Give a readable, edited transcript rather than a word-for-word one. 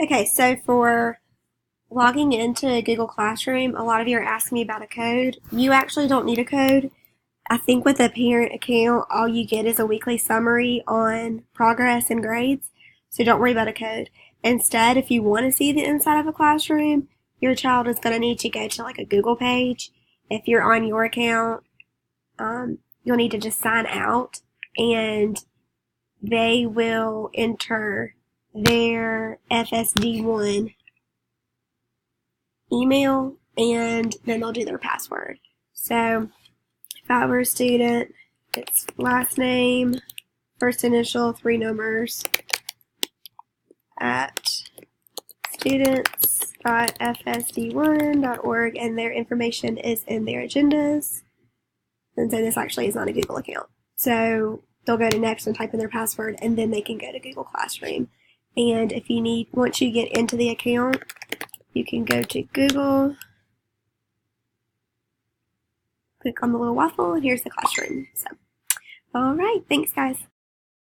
Okay, so for logging into Google Classroom, a lot of you are asking me about a code. You actually don't need a code. I think with a parent account, all you get is a weekly summary on progress and grades. So don't worry about a code. Instead, if you want to see the inside of a classroom, your child is going to need to go to like a Google page. If you're on your account, you'll need to just sign out and they will enter their FSD1 email and then they'll do their password. So if I were a student, it's last name, first initial, 3 numbers, at students.fsd1.org, and their information is in their agendas. And so this actually is not a Google account. So they'll go to next and type in their password, and then they can go to Google Classroom. And if you need, once you get into the account, you can go to Google, click on the little waffle, and here's the classroom. So, all right, thanks, guys.